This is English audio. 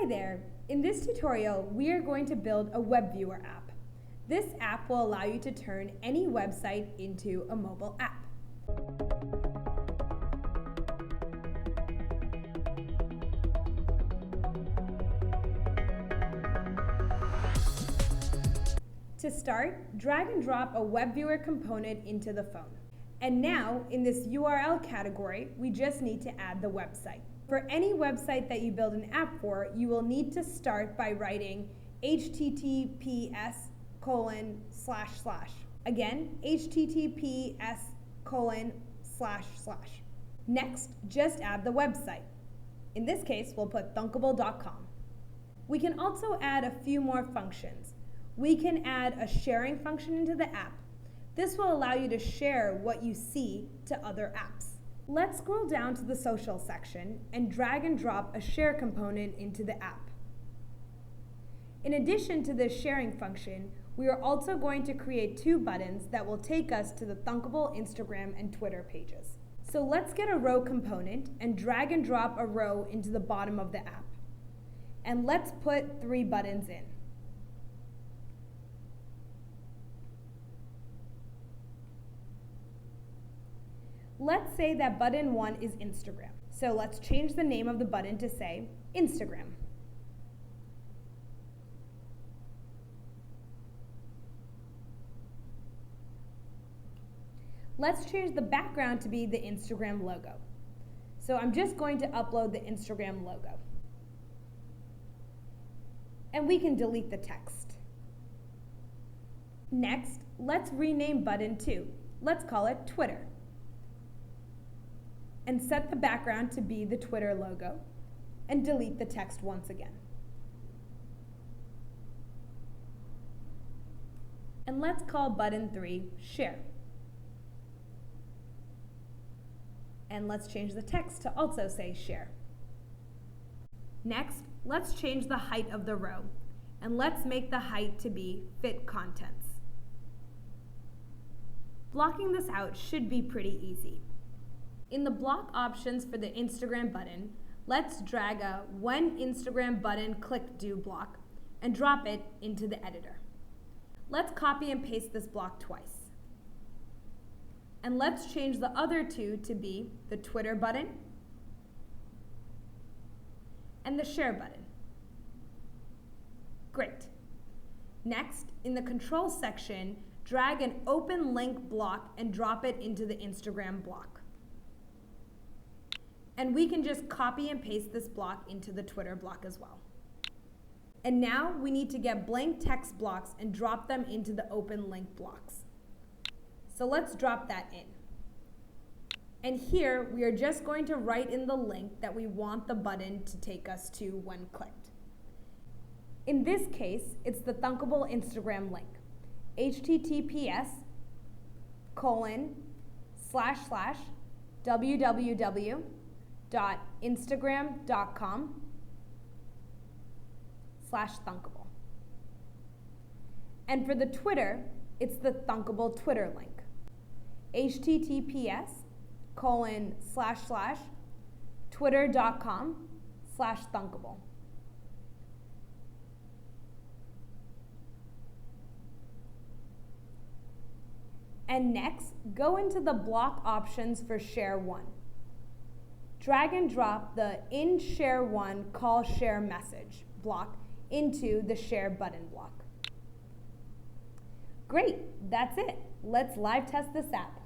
there! In this tutorial, we are going to build a web viewer app. This app will allow you to turn any website into a mobile app. To start, drag and drop a web viewer component into the phone. And now, in this URL category, we just need to add the website. For any website that you build an app for, you will need to start by writing https:// Again, https://. Next, just add the website. In this case, we'll put thunkable.com. We can also add a few more functions. We can add a sharing function into the app. This will allow you to share what you see to other apps. Let's scroll down to the social section and drag and drop a share component into the app. In addition to this sharing function, we are also going to create two buttons that will take us to the Thunkable Instagram and Twitter pages. So let's get a row component and drag and drop a row into the bottom of the app. And let's put 3 buttons in. Let's say that button 1 is Instagram. So let's change the name of the button to say Instagram. Let's change the background to be the Instagram logo. So I'm just going to upload the Instagram logo. And we can delete the text. Next, let's rename button 2. Let's call it Twitter. And set the background to be the Twitter logo, and delete the text once again. And let's call button 3 Share. And let's change the text to also say Share. Next, let's change the height of the row, and let's make the height to be Fit Contents. Blocking this out should be pretty easy. In the block options for the Instagram button, let's drag a When Instagram Button Click Do block and drop it into the editor. Let's copy and paste this block twice. And let's change the other 2 to be the Twitter button and the Share button. Great. Next, in the control section, drag an Open Link block and drop it into the Instagram block. And we can just copy and paste this block into the Twitter block as well. And now we need to get blank text blocks and drop them into the open link blocks. So let's drop that in. And here we are just going to write in the link that we want the button to take us to when clicked. In this case, it's the Thunkable Instagram link. https://www.instagram.com/thunkable. And for the Twitter, it's the Thunkable Twitter link. https://twitter.com/thunkable. And next, go into the block options for Share 1. Drag and drop the In Share 1 Call Share Message block into the Share button block. Great, that's it. Let's live test this app.